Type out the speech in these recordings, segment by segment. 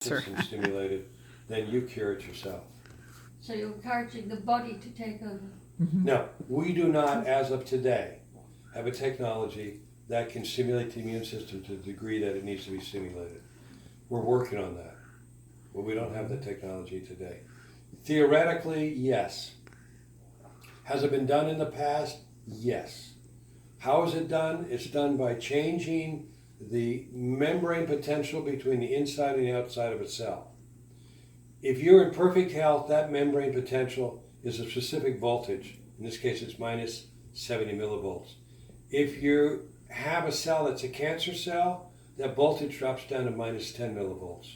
system stimulated, then you cure it yourself. So you're encouraging the body to take over? Mm-hmm. No, we do not, as of today, have a technology that can stimulate the immune system to the degree that it needs to be stimulated. We're working on that, but we don't have the technology today. Theoretically, yes. Has it been done in the past? Yes. How is it done? It's done by changing the membrane potential between the inside and the outside of a cell. If you're in perfect health, that membrane potential is a specific voltage. In this case, it's minus 70 millivolts. If you have a cell that's a cancer cell, that voltage drops down to minus 10 millivolts.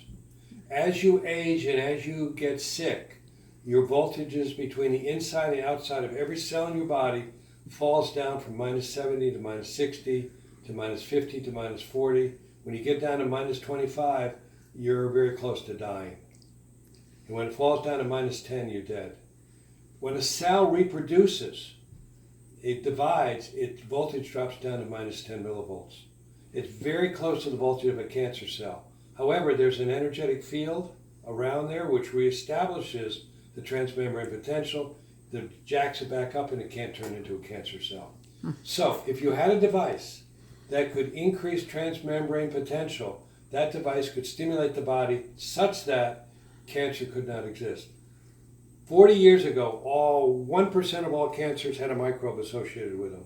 As you age and as you get sick, your voltages between the inside and outside of every cell in your body falls down from minus 70 to minus 60 to minus 50 to minus 40. When you get down to minus 25, you're very close to dying. And when it falls down to minus 10, you're dead. When a cell reproduces, it divides, its voltage drops down to minus 10 millivolts. It's very close to the voltage of a cancer cell. However, there's an energetic field around there which reestablishes the transmembrane potential, that jacks it back up, and it can't turn into a cancer cell. So if you had a device that could increase transmembrane potential, that device could stimulate the body such that cancer could not exist. 40 years ago, 1% of all cancers had a microbe associated with them.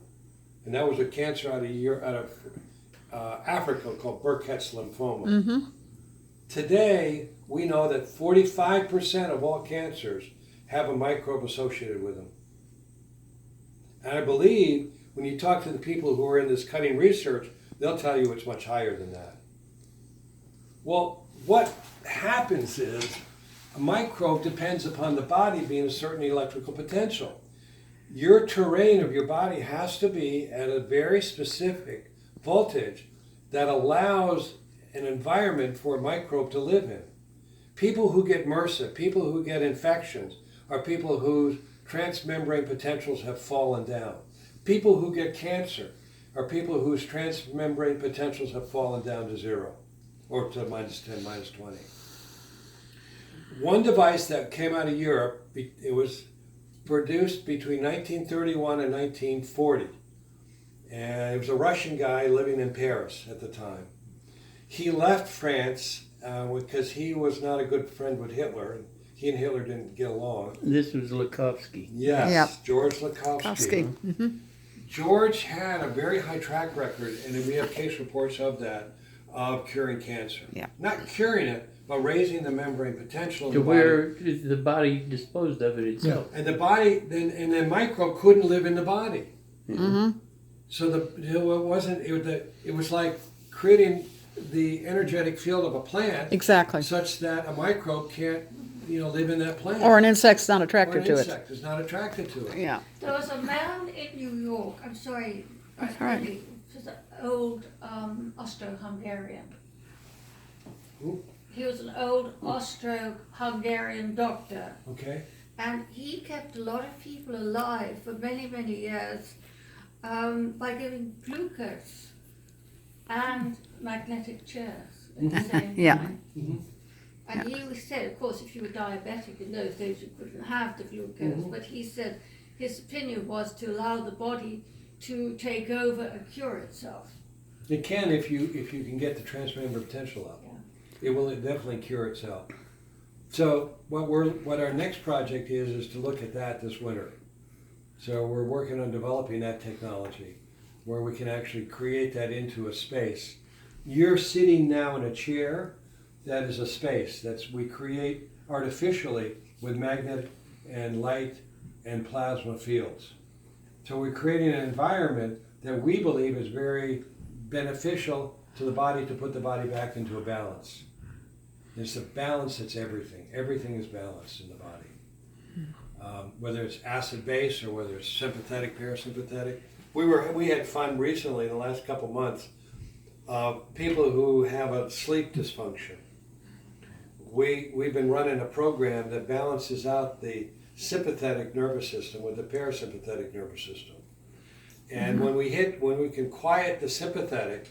And that was a cancer out of Africa called Burkitt's lymphoma. Mm-hmm. Today, we know that 45% of all cancers have a microbe associated with them. And I believe when you talk to the people who are in this cutting research, they'll tell you it's much higher than that. Well, what happens is a microbe depends upon the body being a certain electrical potential. Your terrain of your body has to be at a very specific voltage that allows an environment for a microbe to live in. People who get MRSA, people who get infections, are people whose transmembrane potentials have fallen down. People who get cancer are people whose transmembrane potentials have fallen down to zero, or to minus 10, minus 20. One device that came out of Europe, it was produced between 1931 and 1940. And it was a Russian guy living in Paris at the time. He left France because he was not a good friend with Hitler. He and Hitler didn't get along. This was Lukovsky. Yes, Yep. George Lukovsky. Mm-hmm. George had a very high track record, and we have case reports of that, of curing cancer. Yeah. Not curing it, but raising the membrane potential in To the body. where the body disposed of it itself. And the body, and the microbe couldn't live in the body. Mm-hmm. So it was like creating the energetic field of a plant Exactly. such that a microbe can't, live in that plant. Or an insect's not Or attracted an to it. insect is not attracted to it. Yeah. There was a man in New York, I'm sorry, That's all right. he was an old Austro-Hungarian. Who? He was an old Austro-Hungarian doctor, Okay. and he kept a lot of people alive for many, many years by giving glucose and magnetic chairs at the same Yeah. time. Mhm. And he said, of course, if you were diabetic in those days, you couldn't have the glucose. But he said his opinion was to allow the body to take over and cure itself. It can if you can get the transmembrane potential up. Yeah. It will definitely cure itself. So what our next project is to look at that this winter. So we're working on developing that technology where we can actually create that into a space. You're sitting now in a chair that is a space we create artificially with magnetic and light and plasma fields. So we're creating an environment that we believe is very beneficial to the body to put the body back into a balance. It's the balance that's everything. Everything is balanced in the body. Whether it's acid-base or whether it's sympathetic, parasympathetic. We had fun recently in the last couple months of people who have a sleep dysfunction. We've been running a program that balances out the sympathetic nervous system with the parasympathetic nervous system. And when we can quiet the sympathetic,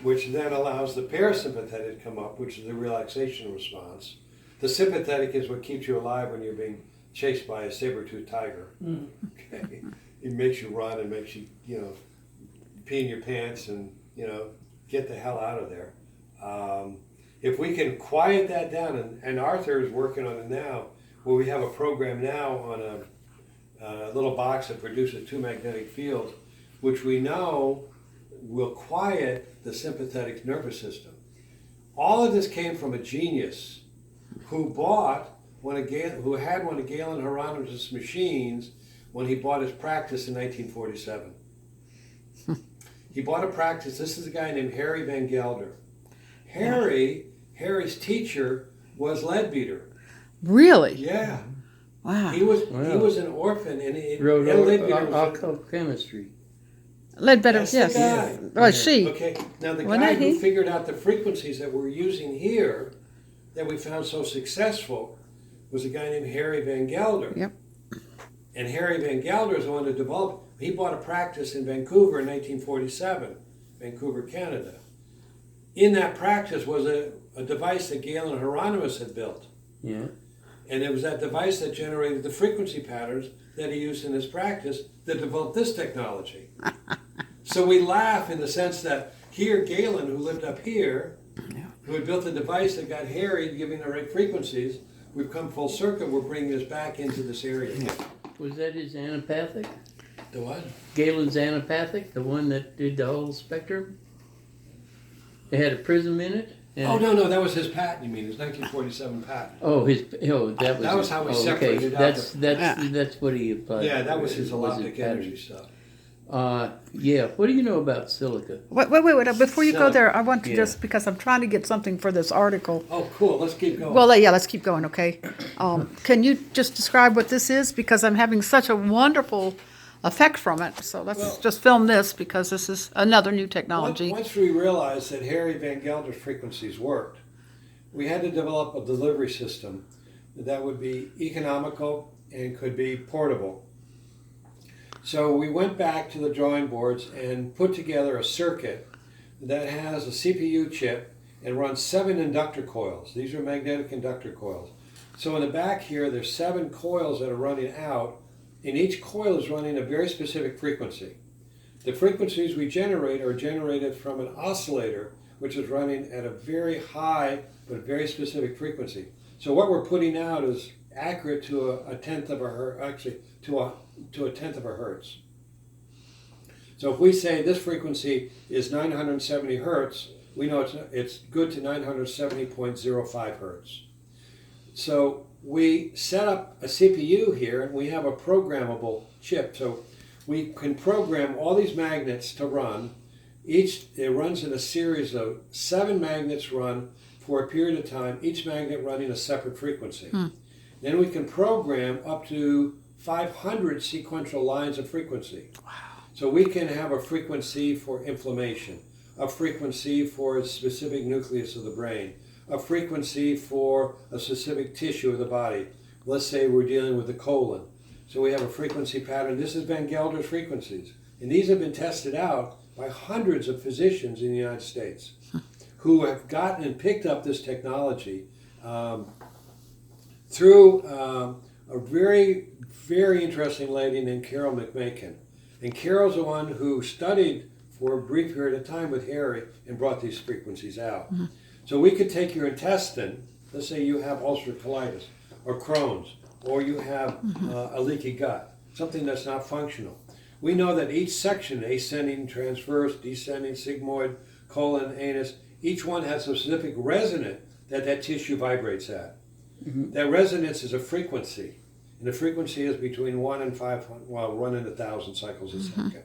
which then allows the parasympathetic to come up, which is the relaxation response. The sympathetic is what keeps you alive when you're being chased by a saber-toothed tiger. Okay? It makes you run and makes you, pee in your pants and, get the hell out of there. If we can quiet that down, and Arthur is working on it now, where we have a program now on a little box that produces 2 magnetic fields, which we know will quiet the sympathetic nervous system. All of this came from a genius who had one of Galen Hieronymus' machines when he bought his practice in 1947. He bought a practice. This is a guy named Harry Van Gelder. Harry's teacher was Leadbeater. Really? Yeah. Wow. He was an orphan, and Wrote Leadbeater was occult chemistry. Leadbetter, That's yes. the guy. Well, she. Okay, now the Wasn't guy that who he? figured out the frequencies that we're using here, that we found so successful, was a guy named Harry Van Gelder. Yep. And Harry Van Gelder is the one who developed, he bought a practice in Vancouver in 1947, Vancouver, Canada. In that practice was a device that Galen Hieronymus had built. Yeah. And it was that device that generated the frequency patterns that he used in his practice that developed this technology. So we laugh in the sense that here, Galen, who lived up here, who had built a device that got Harry giving the right frequencies, we've come full circle. We're bringing this back into this area. Was that his anapathic? The what? Galen's anapathic, the one that did the whole spectrum? It had a prism in it? And Oh, no, that was his patent, you mean, his 1947 patent. That was how we okay. separated out That's what he applied. Yeah, that was his It wasn't alloptic energy stuff. Yeah, what do you know about silica? Wait. Before you go So- there, I want to Yeah. just, because I'm trying to get something for this article. Oh, cool, let's keep going. Well, yeah, let's keep going, okay? Can you just describe what this is? Because I'm having such a wonderful effect from it. So let's just film this, because this is another new technology. Once we realized that Harry Van Gelder's frequencies worked, we had to develop a delivery system that would be economical and could be portable. So we went back to the drawing boards and put together a circuit that has a CPU chip and runs 7 inductor coils. These are magnetic inductor coils. So in the back here, there's 7 coils that are running out, and each coil is running a very specific frequency. The frequencies we generate are generated from an oscillator, which is running at a very high but very specific frequency. So what we're putting out is accurate to a tenth of a hertz, actually to a tenth of a hertz. So if we say this frequency is 970 hertz, we know it's good to 970.05 hertz. So we set up a CPU here, and we have a programmable chip. So we can program all these magnets to run. It runs in a series of 7 magnets run for a period of time, each magnet running a separate frequency. Then we can program up to 500 sequential lines of frequency. Wow. So we can have a frequency for inflammation, a frequency for a specific nucleus of the brain, a frequency for a specific tissue of the body. Let's say we're dealing with the colon. So we have a frequency pattern. This is Van Gelder's frequencies. And these have been tested out by hundreds of physicians in the United States who have gotten and picked up this technology through a very, very interesting lady named Carol McMakin. And Carol's the one who studied for a brief period of time with Harry and brought these frequencies out. So we could take your intestine, let's say you have ulcerative colitis or Crohn's, or you have a leaky gut, something that's not functional. We know that each section, ascending, transverse, descending, sigmoid, colon, anus, each one has a specific resonant that tissue vibrates at. That resonance is a frequency, and the frequency is between 1 and 500, well, 1 in 1,000 cycles a second.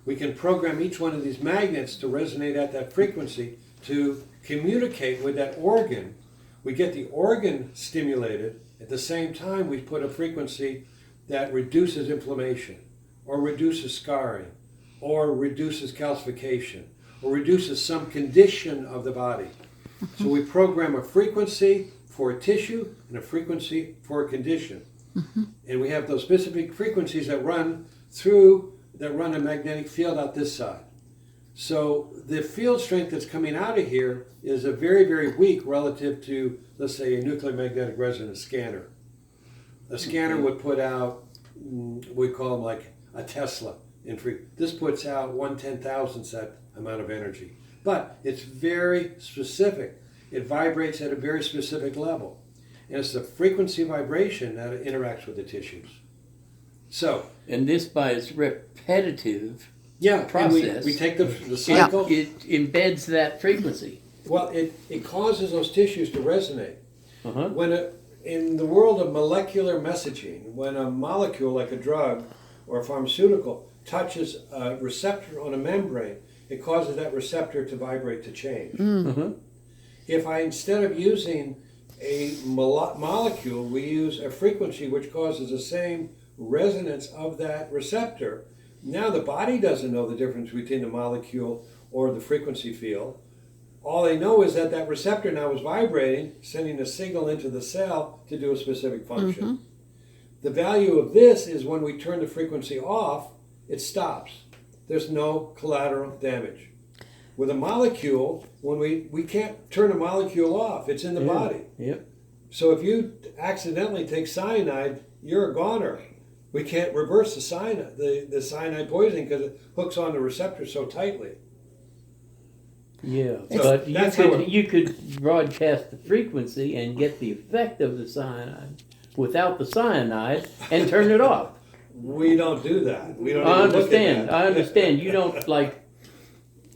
We can program each one of these magnets to resonate at that frequency to communicate with that organ. We get the organ stimulated. At the same time, we put a frequency that reduces inflammation, or reduces scarring, or reduces calcification, or reduces some condition of the body. So we program a frequency for a tissue and a frequency for a condition. And we have those specific frequencies that run a magnetic field out this side. So the field strength that's coming out of here is a very, very weak relative to, let's say, a nuclear magnetic resonance scanner. A scanner would put out, we call them like a Tesla in free. This puts out 1/10,000th that amount of energy. But it's very specific. It vibrates at a very specific level. And it's the frequency vibration that interacts with the tissues. So, And this, by its repetitive yeah, process, and we take the cycle. it embeds that frequency. Well, it causes those tissues to resonate. Uh-huh. In the world of molecular messaging, when a molecule like a drug or a pharmaceutical touches a receptor on a membrane, it causes that receptor to vibrate, to change. Uh-huh. If I, instead of using a molecule, we use a frequency which causes the same resonance of that receptor, now the body doesn't know the difference between the molecule or the frequency field. All they know is that that receptor now is vibrating, sending a signal into the cell to do a specific function. Mm-hmm. The value of this is when we turn the frequency off, it stops. There's no collateral damage. With a molecule, when we can't turn a molecule off, it's in the body. Yep. So if you accidentally take cyanide, you're a goner. We can't reverse the cyanide poisoning because it hooks on the receptor so tightly. Yeah, So but that's how you could broadcast the frequency and get the effect of the cyanide without the cyanide and turn it off. We don't do that. We don't I even look at understand. that. I understand. You don't like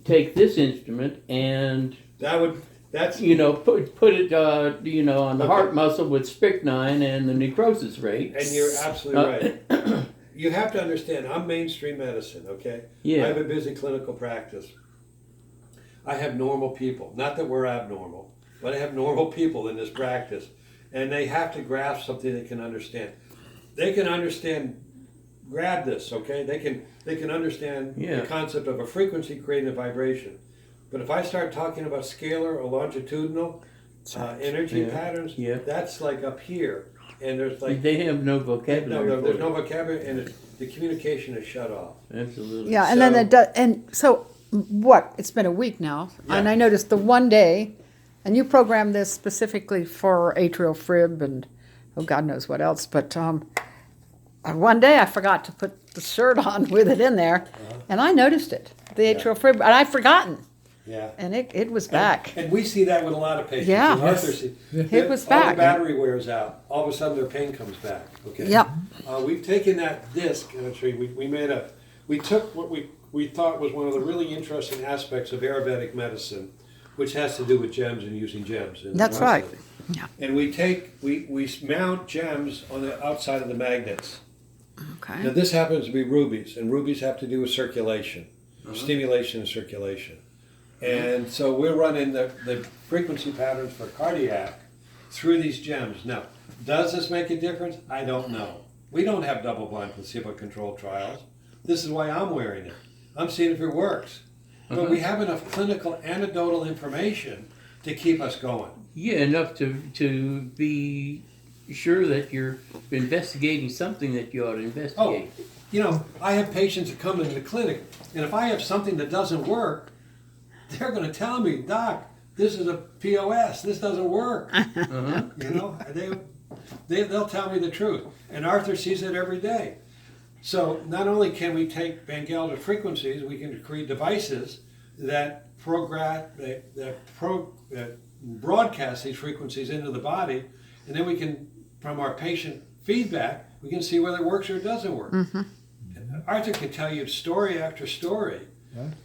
take this instrument and That's put it on the heart muscle with strychnine and the necrosis rate. and you're absolutely right. You have to understand, I'm mainstream medicine, okay? Yeah. I have a busy clinical practice. I have normal people. Not that we're abnormal, but I have normal people in this practice. And they have to grasp something they can understand. They can understand, grab this, okay? They can understand the concept of a frequency creating a vibration. But if I start talking about scalar or longitudinal energy patterns, that's like up here. And there's like... They have no vocabulary. No, there's no vocabulary, and the communication is shut off. Absolutely. Yeah, and then it does, and so what? It's been a week now, and I noticed the one day, and you programmed this specifically for atrial fib and God knows what else, but one day I forgot to put the shirt on with it in there, and I noticed it, the atrial fib, and I'd forgotten. Yeah. And it was back. And we see that with a lot of patients. Yeah. And Arthur sees, It was all back. the battery wears out. All of a sudden their pain comes back. Okay. Yep. We've taken that disc, and actually we took what we thought was one of the really interesting aspects of Ayurvedic medicine, which has to do with gems and using gems. That's right. Yeah. And we mount gems on the outside of the magnets. Okay. Now this happens to be rubies, and rubies have to do with circulation, stimulation and circulation. And so we're running the frequency patterns for cardiac through these gems. Now, does this make a difference? I don't know. We don't have double-blind placebo-controlled trials. This is why I'm wearing it. I'm seeing if it works. But we have enough clinical anecdotal information to keep us going. Yeah, enough to be sure that you're investigating something that you ought to investigate. I have patients that come into the clinic, and if I have something that doesn't work, they're going to tell me, Doc, this is a POS. This doesn't work. They'll tell me the truth. And Arthur sees it every day. So not only can we take Van Gelder frequencies, we can create devices that broadcast these frequencies into the body, and then we can, from our patient feedback, we can see whether it works or it doesn't work. Mm-hmm. Arthur can tell you story after story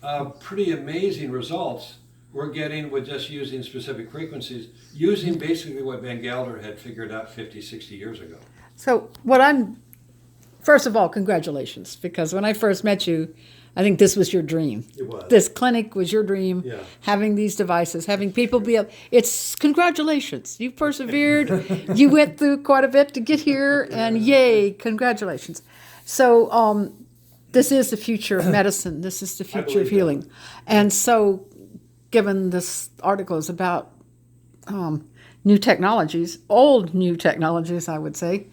of pretty amazing results we're getting with just using specific frequencies, using basically what Van Gelder had figured out 50, 60 years ago. So first of all, congratulations, because when I first met you, I think this was your dream. It was. This clinic was your dream. Yeah. Having these devices, having people it's congratulations. You persevered. You went through quite a bit to get here, and yay, congratulations. So this is the future of medicine. This is the future of healing. And so given this article is about new technologies, old new technologies, I would say,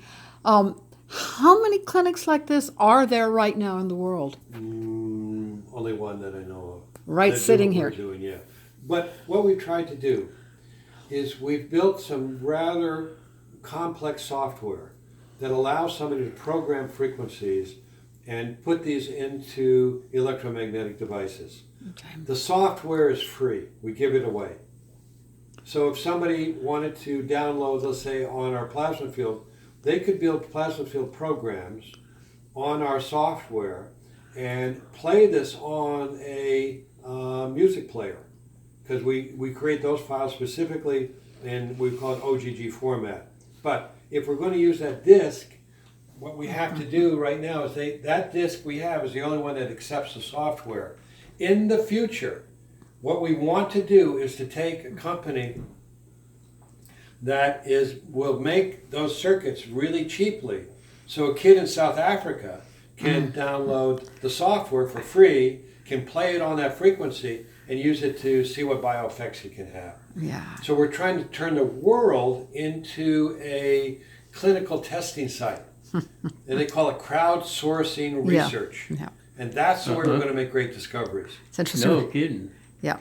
how many clinics like this are there right now in the world? Only one that I know of. right that do sitting what here. we're doing, yeah. But what we've tried to do is we've built some rather complex software that allows somebody to program frequencies and put these into electromagnetic devices. Okay. The software is free. We give it away. So if somebody wanted to download, let's say, on our plasma field, they could build plasma field programs on our software and play this on a music player, because we create those files specifically in, we call it OGG format. But if we're going to use that disk, what we have to do right now is that disk we have is the only one that accepts the software. In the future, what we want to do is to take a company that will make those circuits really cheaply, so a kid in South Africa can download the software for free, can play it on that frequency, and use it to see what bioeffects he can have. Yeah. So we're trying to turn the world into a clinical testing site. And they call it crowdsourcing research. Yeah. And that's where we're going to make great discoveries. It's interesting. No kidding. Yeah.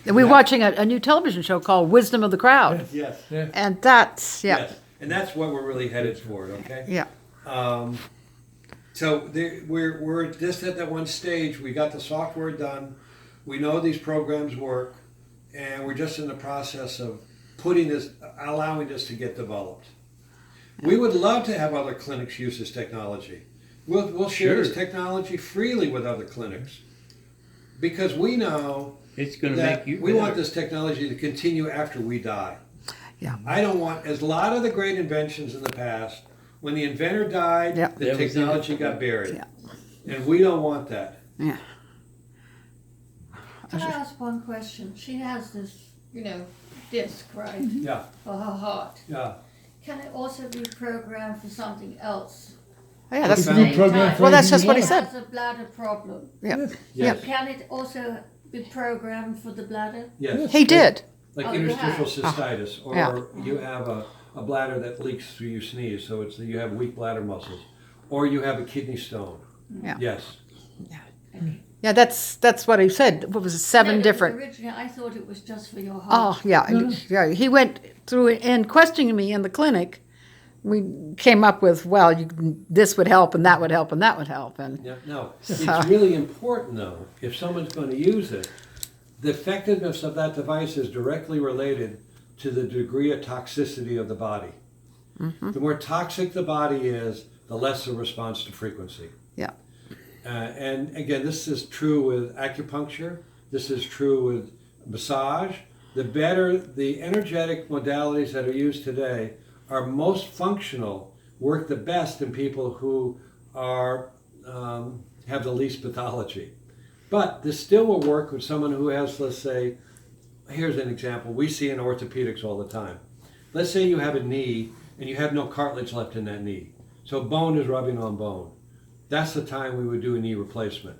And we're watching a new television show called Wisdom of the Crowd. Yes. And that's, yeah. Yes. And that's what we're really headed for, okay? Yeah. So we're just at that one stage. We got the software done. We know these programs work. And we're just in the process of allowing this to get developed. We would love to have other clinics use this technology. We'll share this technology freely with other clinics, because we know It's going to that make you we want better. this technology to continue after we die. Yeah. I don't want, as a lot of the great inventions in the past, when the inventor died, Yeah. the That was it. technology got buried. Yeah. And we don't want that. Yeah. Can I ask one question? She has this, disc, right, Yeah, for her heart. yeah. Can it also be programmed for something else? Oh, yeah, that's, We Same found- time? well, that's just what he She said. has a bladder problem. Yeah. Yes. Can it also be programmed for the bladder? Yes. He did. Like Oh, you interstitial have. cystitis, or Yeah. you have a bladder that leaks through you sneeze, so you have weak bladder muscles, or you have a kidney stone. Yeah. Yes. Yeah, that's what he said. What was it, seven No, different? Originally, I thought it was just for your heart. Oh, yeah. Yeah. He went through it and questioning me in the clinic. We came up with, well, this would help, and that would help, and that would help. And Yeah. No, So- it's really important though. If someone's going to use it, the effectiveness of that device is directly related to the degree of toxicity of the body. Mm-hmm. The more toxic the body is, the less the response to frequency. yeah. And again, this is true with acupuncture. This is true with massage. The better the energetic modalities that are used today are most functional, work the best in people who are have the least pathology. But this still will work with someone who has, let's say, here's an example we see in orthopedics all the time. Let's say you have a knee and you have no cartilage left in that knee. So bone is rubbing on bone. That's the time we would do a knee replacement.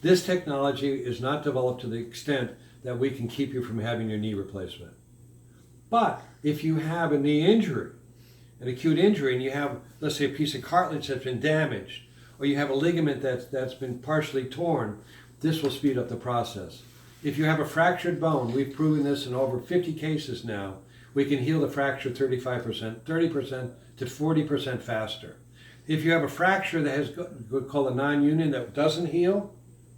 This technology is not developed to the extent that we can keep you from having your knee replacement. But if you have a knee injury, an acute injury, and you have, let's say, a piece of cartilage that's been damaged, or you have a ligament that's been partially torn, this will speed up the process. If you have a fractured bone, we've proven this in over 50 cases now, we can heal the fracture 35%, 30% to 40% faster. If you have a fracture that has what's called a non-union that doesn't heal,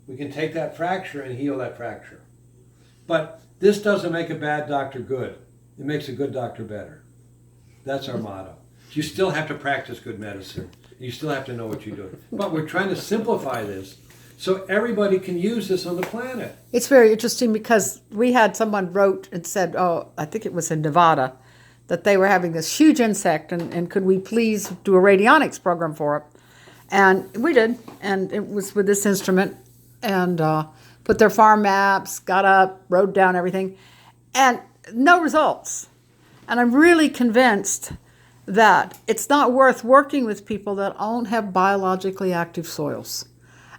we can take that fracture and heal that fracture. But this doesn't make a bad doctor good. It makes a good doctor better. That's our motto. You still have to practice good medicine. You still have to know what you're doing. But we're trying to simplify this so everybody can use this on the planet. It's very interesting because we had someone wrote and said, oh, I think it was in Nevada, that they were having this huge insect, and could we please do a radionics program for it? And we did, and it was with this instrument, and put their farm maps, got up, wrote down everything, and no results. And I'm really convinced that it's not worth working with people that don't have biologically active soils,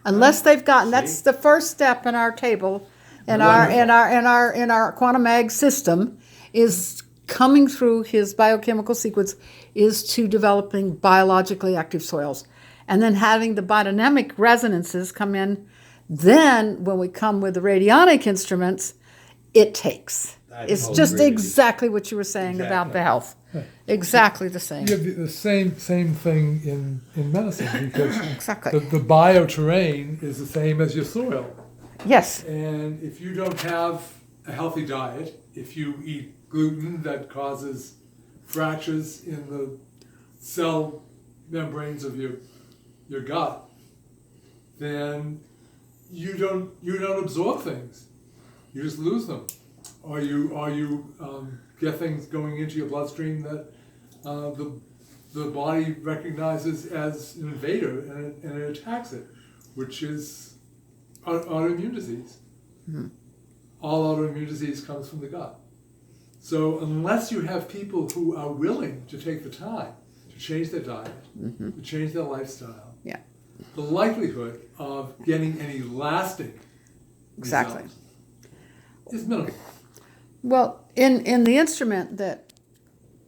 unless they've gotten. That's the first step in our table, in our quantum ag system, is coming through his biochemical sequence is to developing biologically active soils, and then having the biodynamic resonances come in Then when we come with the radionic instruments, it takes. I It's totally just agree with you. exactly what you were saying about the health. Exactly the same. You have the same thing in medicine, because Exactly. the bioterrain is the same as your soil. Yes. And if you don't have a healthy diet, if you eat gluten that causes fractures in the cell membranes of your gut, then you don't absorb things. You just lose them, or you get things going into your bloodstream that the body recognizes as an invader, and it attacks it, which is autoimmune disease. Mm-hmm. All autoimmune disease comes from the gut. So unless you have people who are willing to take the time to change their diet, to change their lifestyle, Yeah. the likelihood of getting any lasting Exactly. results is minimal. Well, in the instrument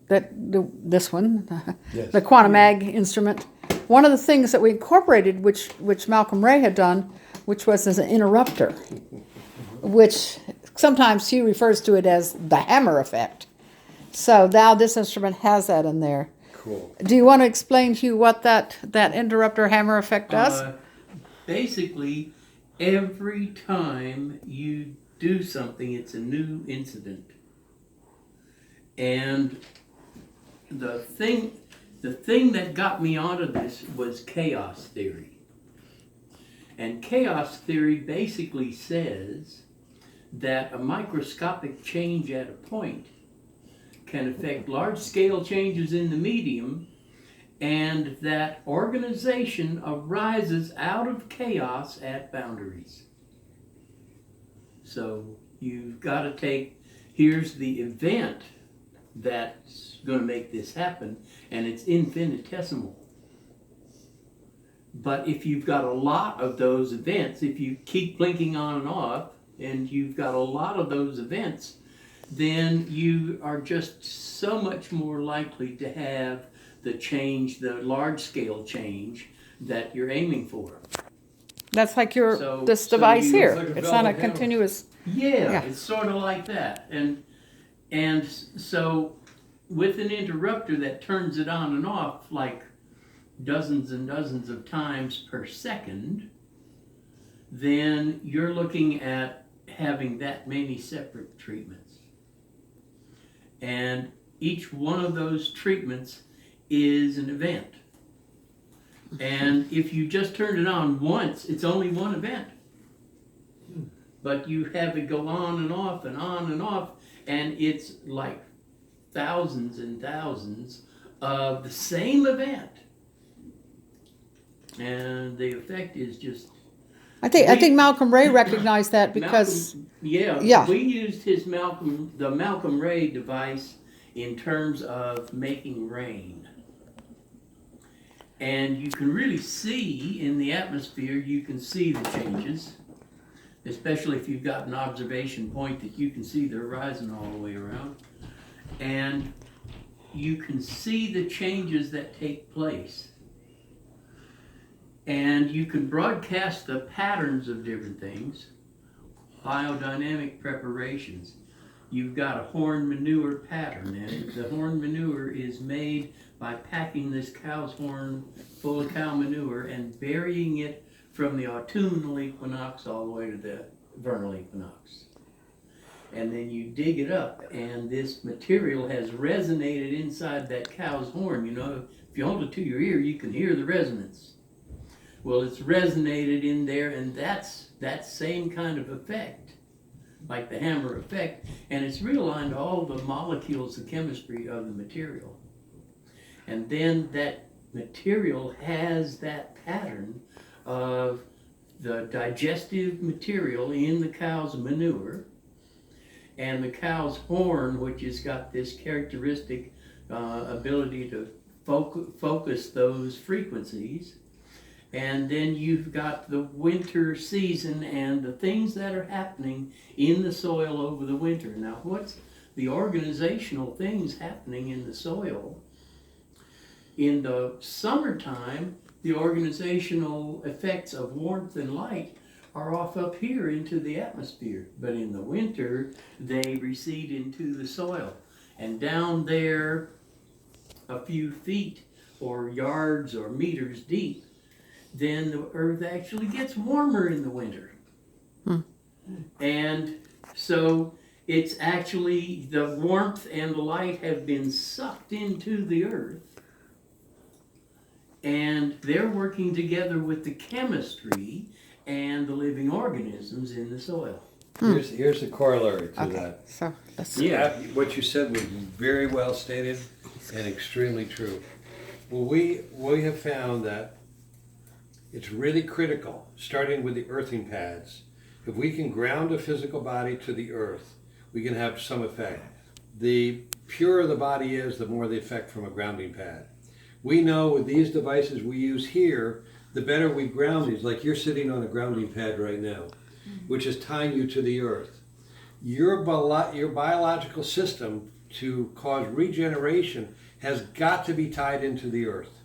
this one, Yes. the Quantum Ag instrument, one of the things that we incorporated, which Malcolm Ray had done, which was as an interrupter, which sometimes he refers to it as the hammer effect. So now this instrument has that in there. Cool. Do you want to explain, Hugh, what that interrupter hammer effect does? Basically, every time you do something, it's a new incident. And the thing that got me onto this was chaos theory. And chaos theory basically says that a microscopic change at a point can affect large-scale changes in the medium, and that organization arises out of chaos at boundaries. So you've got to take, here's the event that's going to make this happen, and it's infinitesimal. But if you've got a lot of those events, if you keep blinking on and off, and you've got a lot of those events, then you are just so much more likely to have the change, the large-scale change that you're aiming for. That's like So- this so device you- here. It's like a It's not a velvet hammer. continuous. Yeah, Yeah. it's sort of like that. And so with an interrupter that turns it on and off like dozens and dozens of times per second, then you're looking at having that many separate treatments. And each one of those treatments is an event. And if you just turn it on once, it's only one event. But you have it go on and off and on and off, and it's like thousands and thousands of the same event. And the effect is just I think Malcolm Ray recognized that because yeah, we used the Malcolm Ray device in terms of making rain. And you can really see in the atmosphere, you can see the changes, especially if you've got an observation point that you can see the horizon all the way around. And you can see the changes that take place. And you can broadcast the patterns of different things. Biodynamic preparations. You've got a horn manure pattern, and the horn manure is made by packing this cow's horn full of cow manure and burying it from the autumnal equinox all the way to the vernal equinox. And then you dig it up, and this material has resonated inside that cow's horn. You know, if you hold it to your ear, you can hear the resonance. Well, it's resonated in there, and that's that same kind of effect, like the hammer effect, and it's realigned all the molecules, the chemistry of the material. And then that material has that pattern of the digestive material in the cow's manure, and the cow's horn, which has got this characteristic ability to focus those frequencies. And then you've got the winter season and the things that are happening in the soil over the winter. Now, what's the organizational things happening in the soil? In the summertime, the organizational effects of warmth and light are off up here into the atmosphere, but in the winter they recede into the soil. And down there, a few feet or yards or meters deep, then the earth actually gets warmer in the winter. And so it's actually the warmth and the light have been sucked into the earth, and they're working together with the chemistry and the living organisms in the soil. Here's the corollary to Okay, that. so let's. Yeah. What you said was very well stated and extremely true. Well, we have found that it's really critical, starting with the earthing pads. If we can ground a physical body to the earth, we can have some effect. The purer the body is, the more the effect from a grounding pad. We know with these devices we use here, the better we ground these, like you're sitting on a grounding pad right now, which is tying you to the earth. Your biological system to cause regeneration has got to be tied into the earth.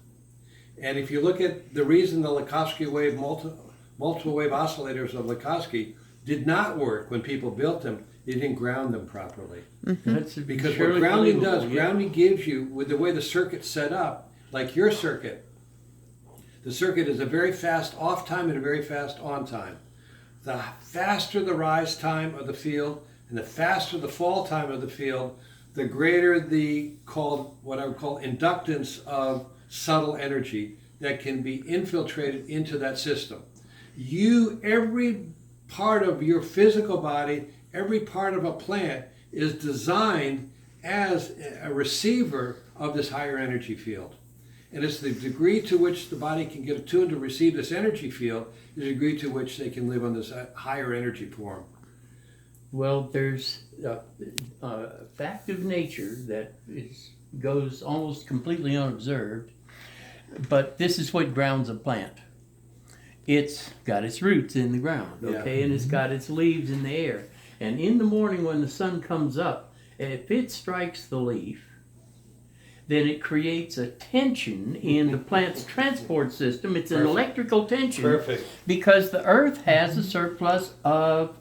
And if you look at the reason the Lakosky wave, multiple wave oscillators of Lakosky did not work when people built them, they didn't ground them properly. That's Because surely what grounding believable, does, yeah. grounding gives you, with the way the circuit's set up, like your circuit, the circuit is a very fast off time and a very fast on time. The faster the rise time of the field and the faster the fall time of the field, the greater the what I would call inductance of subtle energy that can be infiltrated into that system. Every part of your physical body, every part of a plant is designed as a receiver of this higher energy field. And it's the degree to which the body can get attuned to receive this energy field is the degree to which they can live on this higher energy form. Well, there's a fact of nature that goes almost completely unobserved, but this is what grounds a plant. It's got its roots in the ground, okay, Yeah. and it's got its leaves in the air. And in the morning when the sun comes up, if it strikes the leaf, then it creates a tension in the plant's transport system. It's an Perfect. electrical tension. Perfect. Because the earth has a surplus of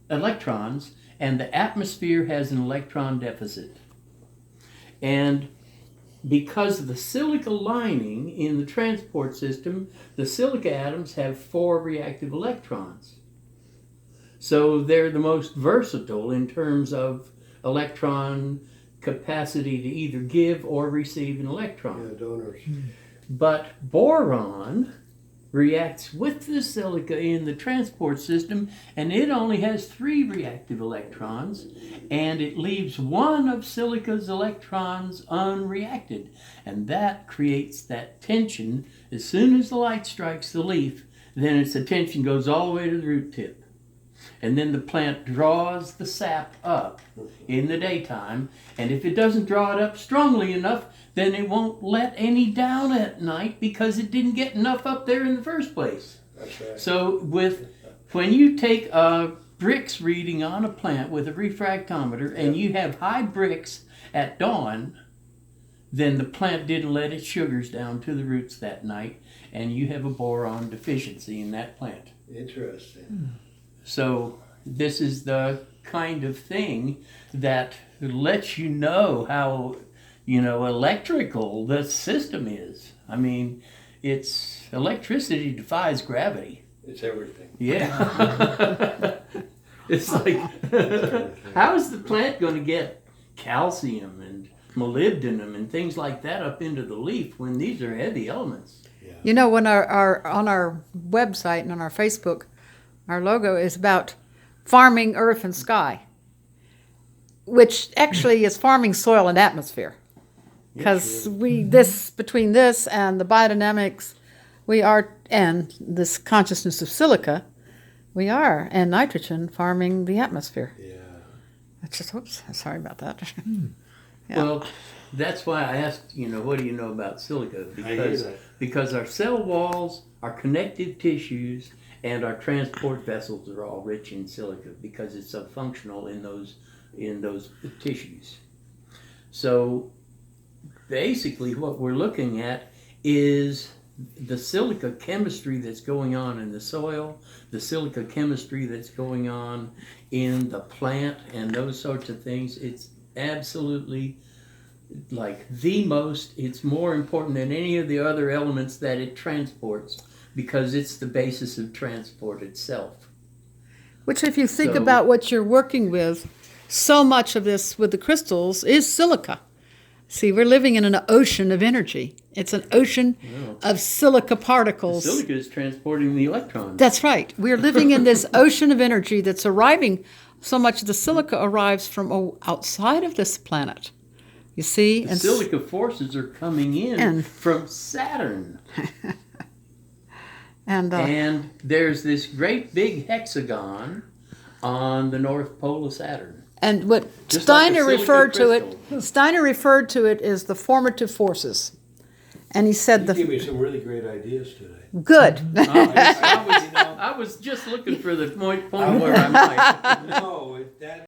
electrons, and the atmosphere has an electron deficit. And because of the silica lining in the transport system, the silica atoms have 4 reactive electrons. So they're the most versatile in terms of electron capacity to either give or receive an electron. Donors. But boron reacts with the silica in the transport system, and it only has 3 reactive electrons, and it leaves 1 of silica's electrons unreacted. And that creates that tension. As soon as the light strikes the leaf, then its attention goes all the way to the root tip. And then the plant draws the sap up in the daytime, and if it doesn't draw it up strongly enough, then it won't let any down at night because it didn't get enough up there in the first place. That's right. So when you take a Brix reading on a plant with a refractometer and you have high Brix at dawn, then the plant didn't let its sugars down to the roots that night, and you have a boron deficiency in that plant. Interesting. So this is the kind of thing that lets you know how, electrical the system is. I mean, electricity defies gravity. It's everything. Yeah. It's like, how is the plant going to get calcium and molybdenum and things like that up into the leaf when these are heavy elements? You know, when on our website and on our Facebook, our logo is about farming earth and sky, which actually is farming soil and atmosphere. Because between this and the biodynamics, and this consciousness of silica, and nitrogen farming the atmosphere. Yeah. It's just, oops, sorry about that. Yeah. Well, that's why I asked, what do you know about silica? Because our cell walls, our connective tissues, and our transport vessels are all rich in silica because it's so functional in those tissues. So basically what we're looking at is the silica chemistry that's going on in the soil, the silica chemistry that's going on in the plant, and those sorts of things, it's absolutely like it's more important than any of the other elements that it transports, because it's the basis of transport itself. Which, if you think So- about what you're working with, so much of this with the crystals is silica. See, we're living in an ocean of energy. It's an ocean of silica particles. Silica is transporting the electrons. That's right. We're living in this ocean of energy that's arriving. So much of the silica arrives from outside of this planet. You see? The silica forces are coming in And- from Saturn. And And there's this great big hexagon on the North Pole of Saturn. and what Just like Steiner a silica referred to crystal. it, Steiner referred to it as the formative forces. And he said You gave me some really great ideas today. good. I was just looking for the point where I might. No, that